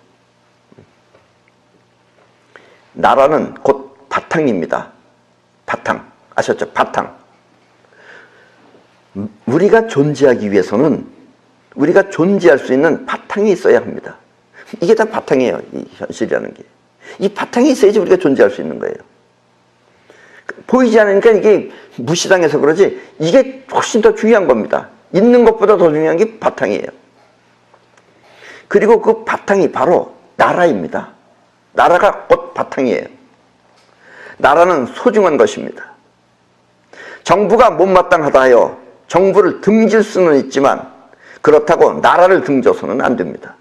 나라는 곧 바탕입니다. 바탕. 아셨죠? 바탕. 우리가 존재하기 위해서는 우리가 존재할 수 있는 바탕이 있어야 합니다. 이게 다 바탕이에요, 이 현실이라는 게. 이 바탕이 있어야지 우리가 존재할 수 있는 거예요. 보이지 않으니까 이게 무시당해서 그러지, 이게 훨씬 더 중요한 겁니다. 있는 것보다 더 중요한 게 바탕이에요. 그리고 그 바탕이 바로 나라입니다. 나라가 곧 바탕이에요. 나라는 소중한 것입니다. 정부가 못마땅하다 하여 정부를 등질 수는 있지만 그렇다고 나라를 등져서는 안 됩니다.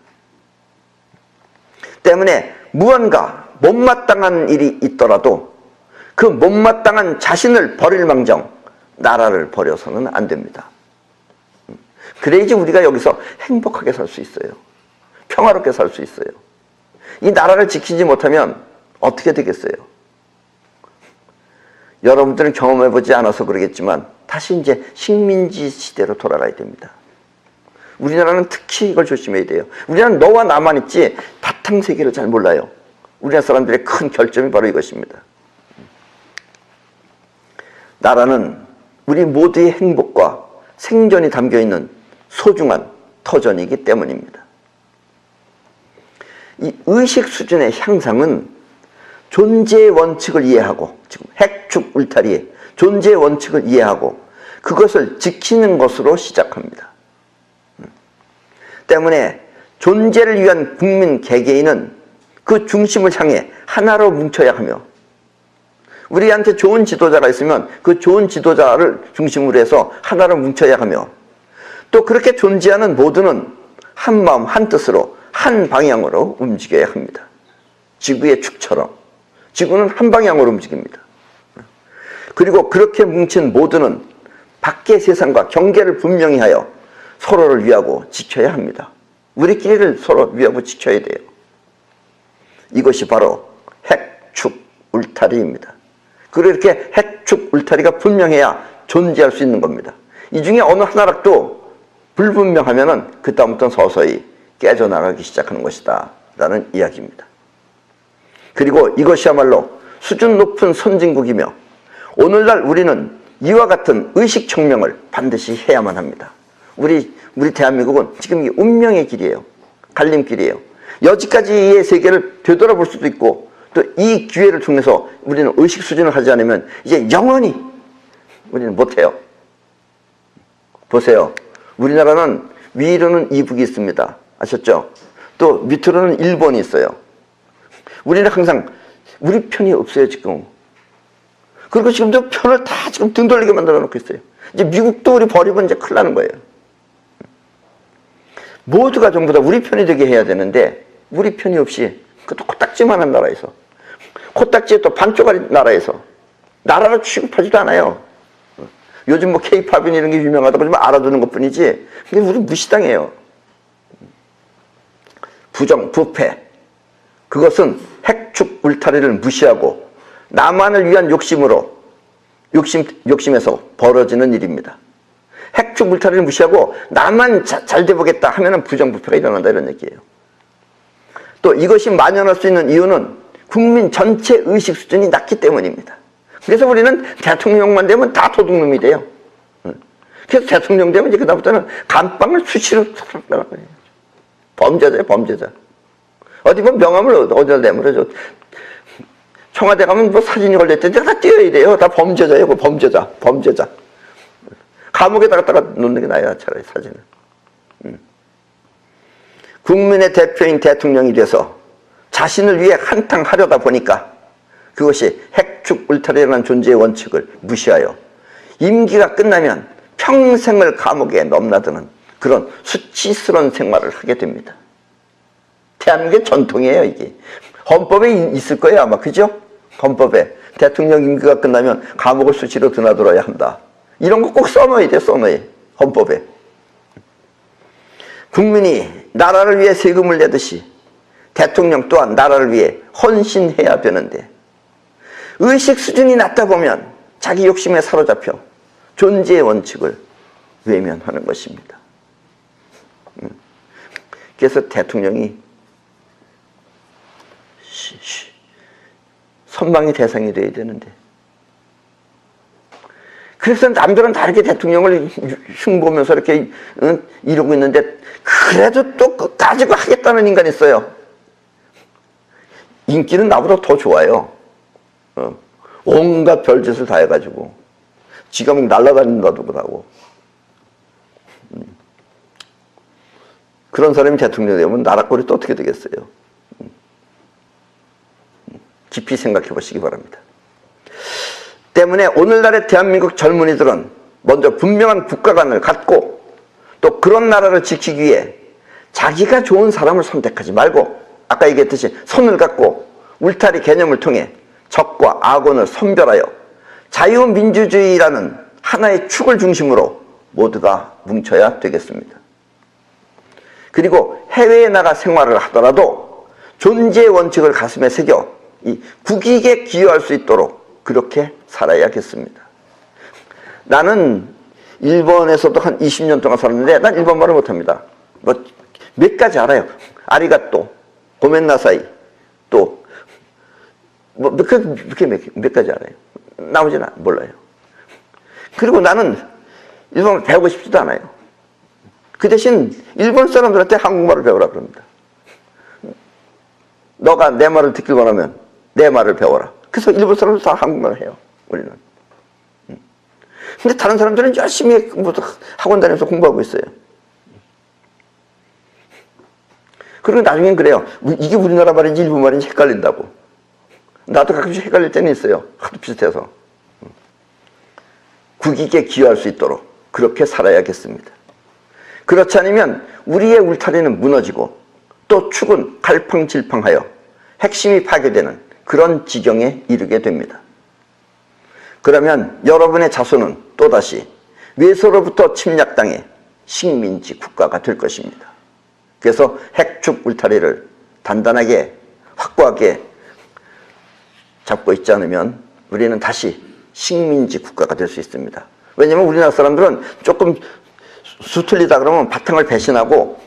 때문에 무언가 못마땅한 일이 있더라도 그 못마땅한 자신을 버릴 망정 나라를 버려서는 안 됩니다. 그래야지 우리가 여기서 행복하게 살 수 있어요. 평화롭게 살 수 있어요. 이 나라를 지키지 못하면 어떻게 되겠어요? 여러분들은 경험해보지 않아서 그러겠지만 다시 이제 식민지 시대로 돌아가야 됩니다. 우리나라는 특히 이걸 조심해야 돼요. 우리나라는 너와 나만 있지 바탕세계를 잘 몰라요. 우리나라 사람들의 큰 결점이 바로 이것입니다. 나라는 우리 모두의 행복과 생존이 담겨있는 소중한 터전이기 때문입니다. 이 의식 수준의 향상은 존재의 원칙을 이해하고, 지금 핵축 울타리의 존재의 원칙을 이해하고 그것을 지키는 것으로 시작합니다. 때문에 존재를 위한 국민 개개인은 그 중심을 향해 하나로 뭉쳐야 하며, 우리한테 좋은 지도자가 있으면 그 좋은 지도자를 중심으로 해서 하나로 뭉쳐야 하며, 또 그렇게 존재하는 모두는 한 마음 한 뜻으로 한 방향으로 움직여야 합니다. 지구의 축처럼 지구는 한 방향으로 움직입니다. 그리고 그렇게 뭉친 모두는 밖의 세상과 경계를 분명히 하여 서로를 위하고 지켜야 합니다. 우리끼리를 서로 위하고 지켜야 돼요. 이것이 바로 핵축 울타리입니다. 그리고 이렇게 핵축 울타리가 분명해야 존재할 수 있는 겁니다. 이 중에 어느 하나라도 불분명하면은 그 다음부터는 서서히 깨져나가기 시작하는 것이다 라는 이야기입니다. 그리고 이것이야말로 수준 높은 선진국이며, 오늘날 우리는 이와 같은 의식혁명을 반드시 해야만 합니다. 우리 대한민국은 지금 이게 운명의 길이에요. 갈림길이에요. 여지까지의 세계를 되돌아볼 수도 있고, 또 이 기회를 통해서 우리는 의식 수준을 하지 않으면 이제 영원히 우리는 못해요. 보세요. 우리나라는 위로는 이북이 있습니다. 아셨죠? 또 밑으로는 일본이 있어요. 우리는 항상 우리 편이 없어요, 지금. 그리고 지금도 편을 다 지금 등 돌리게 만들어 놓고 있어요. 이제 미국도 우리 버리고 이제 큰일 나는 거예요. 모두가 전부 다 우리 편이 되게 해야 되는데, 우리 편이 없이, 그것도 코딱지만한 나라에서, 코딱지에 또 반쪽짜리 나라에서, 나라로 취급하지도 않아요. 요즘 뭐 K-팝이나 이런 게 유명하다고 좀 알아두는 것 뿐이지, 근데 우리 무시당해요. 부정, 부패. 그것은 핵축 울타리를 무시하고 나만을 위한 욕심에서 벌어지는 일입니다. 핵축 울타리를 무시하고 나만 잘 돼보겠다 하면은 부정부패가 일어난다, 이런 얘기예요. 또 이것이 만연할 수 있는 이유는 국민 전체 의식 수준이 낮기 때문입니다. 그래서 우리는 대통령만 되면 다 도둑놈이 돼요. 그래서 대통령 되면 이제 그다음부터는 감방을 수시로 나가는 거예요. 범죄자예요, 범죄자. 어디 뭐 명함을 어디다 내밀어줘. 청와대 가면 뭐 사진이 걸렸던데 다 띄어야 돼요. 다 범죄자예요, 범죄자. 감옥에다 갖다가 놓는 게 나아요, 차라리 사진을. 국민의 대표인 대통령이 돼서 자신을 위해 한탕 하려다 보니까 그것이 핵축 울타리라는 존재의 원칙을 무시하여 임기가 끝나면 평생을 감옥에 넘나드는 그런 수치스러운 생활을 하게 됩니다. 대한민국의 전통이에요, 이게. 헌법에 있을 거예요, 아마. 그죠? 헌법에 대통령 임기가 끝나면 감옥을 수시로 드나들어야 한다. 이런 거 꼭 써놓아야 돼, 써놓아야. 헌법에. 국민이 나라를 위해 세금을 내듯이 대통령 또한 나라를 위해 헌신해야 되는데, 의식 수준이 낮다 보면 자기 욕심에 사로잡혀 존재의 원칙을 외면하는 것입니다. 그래서 대통령이 선망의 대상이 돼야 되는데, 그래서 남들은 다 이렇게 대통령을 흉보면서 이렇게 이러고 있는데, 그래도 또 끝까지 하겠다는 인간이 있어요. 인기는 나보다 더 좋아요. 온갖 별짓을 다 해가지고 지가 막 날아다닌다도 하고. 그런 사람이 대통령이 되면 나라 꼴이 또 어떻게 되겠어요? 깊이 생각해 보시기 바랍니다. 때문에 오늘날의 대한민국 젊은이들은 먼저 분명한 국가관을 갖고, 또 그런 나라를 지키기 위해 자기가 좋은 사람을 선택하지 말고, 아까 얘기했듯이 선을 갖고 울타리 개념을 통해 적과 악원을 선별하여 자유민주주의라는 하나의 축을 중심으로 모두가 뭉쳐야 되겠습니다. 그리고 해외에 나가 생활을 하더라도 존재의 원칙을 가슴에 새겨 이 국익에 기여할 수 있도록 그렇게 살아야겠습니다. 나는 일본에서도 한 20년 동안 살았는데 난 일본말을 못합니다. 뭐 몇 가지 알아요. 아리가또, 고멘나사이, 또 뭐 몇 가지 알아요. 나머지는 몰라요. 그리고 나는 일본어를 배우고 싶지도 않아요. 그 대신 일본 사람들한테 한국말을 배우라 그럽니다. 너가 내 말을 듣길 원하면 내 말을 배워라. 그래서 일본 사람들 다 한국말을 해요. 우리는. 근데 다른 사람들은 열심히 학원 다니면서 공부하고 있어요. 그리고 나중엔 그래요. 이게 우리나라 말인지 일본 말인지 헷갈린다고. 나도 가끔씩 헷갈릴 때는 있어요. 하도 비슷해서. 국익에 기여할 수 있도록 그렇게 살아야겠습니다. 그렇지 않으면 우리의 울타리는 무너지고 또 축은 갈팡질팡하여 핵심이 파괴되는 그런 지경에 이르게 됩니다. 그러면 여러분의 자손은 또다시 외서로부터 침략당해 식민지 국가가 될 것입니다. 그래서 핵축 울타리를 단단하게 확고하게 잡고 있지 않으면 우리는 다시 식민지 국가가 될 수 있습니다. 왜냐하면 우리나라 사람들은 조금 수틀리다 그러면 바탕을 배신하고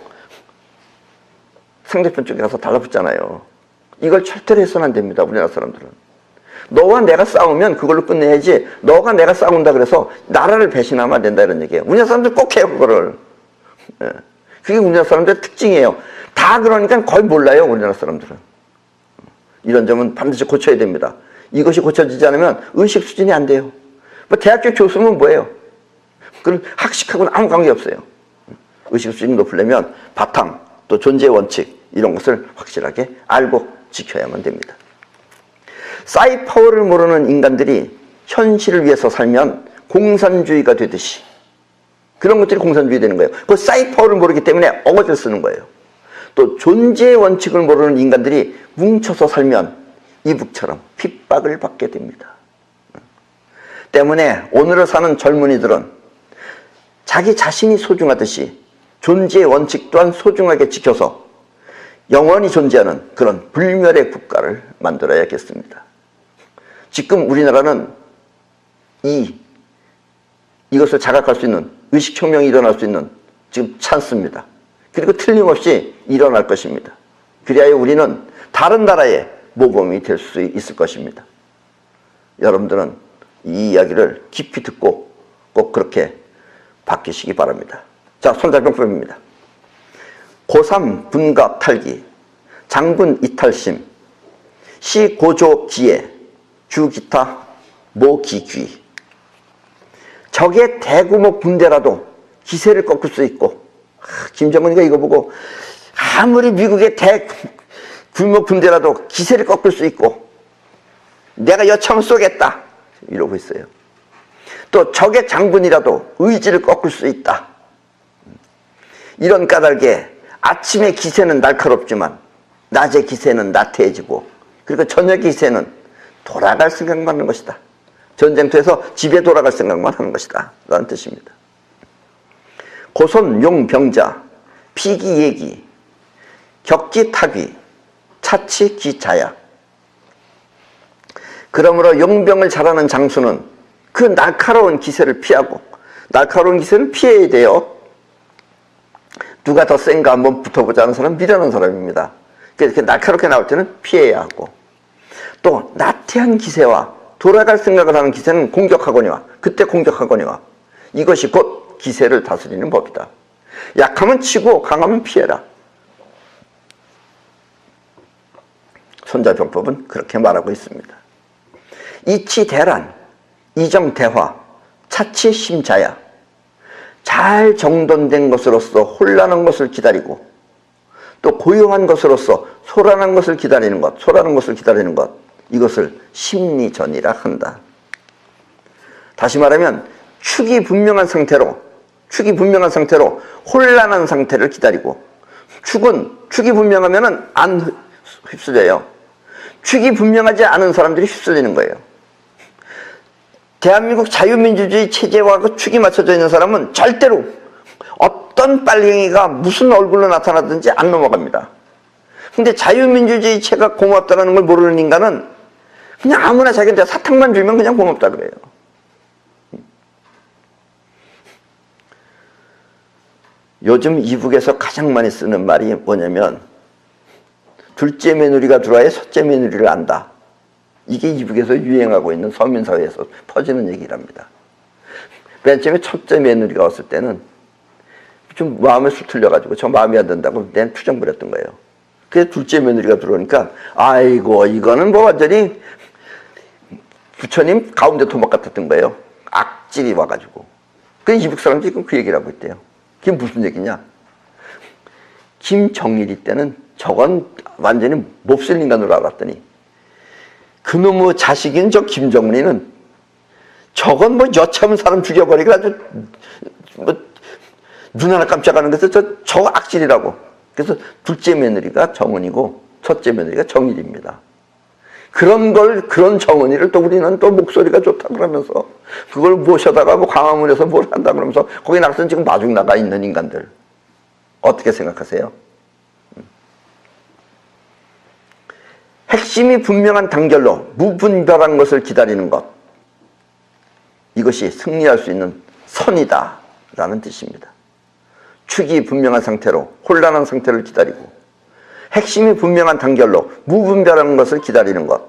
상대편 쪽에 가서 달라붙잖아요. 이걸 절대로 해서는 안 됩니다. 우리나라 사람들은. 너와 내가 싸우면 그걸로 끝내야지, 너가 내가 싸운다 그래서 나라를 배신하면 안 된다 이런 얘기예요. 우리나라 사람들 꼭 해요 그거를. 예. 그게 우리나라 사람들의 특징이에요. 다 그러니까 거의 몰라요 우리나라 사람들은. 이런 점은 반드시 고쳐야 됩니다. 이것이 고쳐지지 않으면 의식 수준이 안 돼요. 뭐 대학교 교수면 뭐예요? 그건 학식하고는 아무 관계없어요. 의식 수준이 높으려면 바탕, 또 존재 원칙 이런 것을 확실하게 알고 지켜야만 됩니다. 사이파워를 모르는 인간들이 현실을 위해서 살면 공산주의가 되듯이 그런 것들이 공산주의 되는 거예요. 그 사이파워를 모르기 때문에 어거지를 쓰는 거예요. 또 존재의 원칙을 모르는 인간들이 뭉쳐서 살면 이북처럼 핍박을 받게 됩니다. 때문에 오늘을 사는 젊은이들은 자기 자신이 소중하듯이 존재의 원칙 또한 소중하게 지켜서 영원히 존재하는 그런 불멸의 국가를 만들어야겠습니다. 지금 우리나라는 이것을 자각할 수 있는 의식혁명이 일어날 수 있는 지금 찬스입니다. 그리고 틀림없이 일어날 것입니다. 그리하여 우리는 다른 나라의 모범이 될 수 있을 것입니다. 여러분들은 이 이야기를 깊이 듣고 꼭 그렇게 바뀌시기 바랍니다. 자, 손자병법입니다. 고3 분갑 탈기, 장분 이탈심, 시고조 기에, 주기타 모기귀. 적의 대구목 군대라도 기세를 꺾을 수 있고, 김정은이가 이거 보고 아무리 미국의 대규모 군대라도 기세를 꺾을 수 있고 내가 여차하면 쏘겠다 이러고 있어요. 또 적의 장군이라도 의지를 꺾을 수 있다. 이런 까닭에 아침의 기세는 날카롭지만 낮의 기세는 나태해지고, 그리고 저녁의 기세는 돌아갈 생각만 하는 것이다. 전쟁터에서 집에 돌아갈 생각만 하는 것이다 라는 뜻입니다. 고손 용병자, 피기예기, 격기타귀, 차치기자야. 그러므로 용병을 잘하는 장수는 그 날카로운 기세를 피하고, 날카로운 기세를 피해야 돼요. 누가 더 센가 한번 붙어보자 하는 사람, 미련한 사람입니다. 그렇게 날카롭게 나올 때는 피해야 하고, 또 나태한 기세와 돌아갈 생각을 하는 기세는 공격하거니와, 그때 공격하거니와, 이것이 곧 기세를 다스리는 법이다. 약하면 치고 강하면 피해라. 손자병법은 그렇게 말하고 있습니다. 이치대란, 이정대화, 차치심자야. 잘 정돈된 것으로서 혼란한 것을 기다리고, 또 고요한 것으로서 소란한 것을 기다리는 것, 소란한 것을 기다리는 것, 이것을 심리전이라 한다. 다시 말하면 축이 분명한 상태로 혼란한 상태를 기다리고, 축이 분명하면은 안 휩쓸려요. 축이 분명하지 않은 사람들이 휩쓸리는 거예요. 대한민국 자유민주주의 체제와 그 축이 맞춰져 있는 사람은 절대로 어떤 빨갱이가 무슨 얼굴로 나타나든지 안 넘어갑니다. 근데 자유민주주의 체가 고맙다는 걸 모르는 인간은 그냥 아무나 자기한테 사탕만 주면 그냥 고맙다 그래요. 요즘 이북에서 가장 많이 쓰는 말이 뭐냐면 둘째 며느리가 들어와야 첫째 며느리를 안다. 이게 이북에서 유행하고 있는 서민사회에서 퍼지는 얘기랍니다. 맨 처음에 첫째 며느리가 왔을 때는 좀 마음에 수틀려가지고 저 마음에 안 든다고 낸 투정 부렸던 거예요. 그래서 둘째 며느리가 들어오니까 아이고 이거는 뭐 완전히 부처님 가운데 토막 같았던 거예요. 악질이 와가지고. 그래서 이북 사람들이 지금 그 얘기를 하고 있대요. 그게 무슨 얘기냐? 김정일이 때는 저건 완전히 몹쓸 인간으로 알았더니 그놈의 자식인 저 김정은이는 저건 뭐 여차하면 사람 죽여버리고 아주 뭐 눈 하나 깜짝하는 것은 저 악질이라고. 그래서 둘째 며느리가 정은이고 첫째 며느리가 정일입니다. 그런 정은이를 또 우리는 또 목소리가 좋다 그러면서 그걸 모셔다가 뭐 광화문에서 뭘 한다 그러면서 거기 나가서 지금 마중 나가 있는 인간들. 어떻게 생각하세요? 핵심이 분명한 단결로 무분별한 것을 기다리는 것. 이것이 승리할 수 있는 선이다 라는 뜻입니다. 축이 분명한 상태로 혼란한 상태를 기다리고 핵심이 분명한 단결로 무분별한 것을 기다리는 것.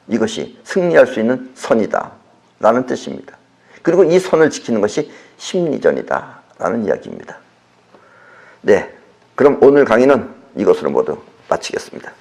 이것이 승리할 수 있는 선이다 라는 뜻입니다. 그리고 이 선을 지키는 것이 심리전이다 라는 이야기입니다. 네, 그럼 오늘 강의는 이것으로 모두 마치겠습니다.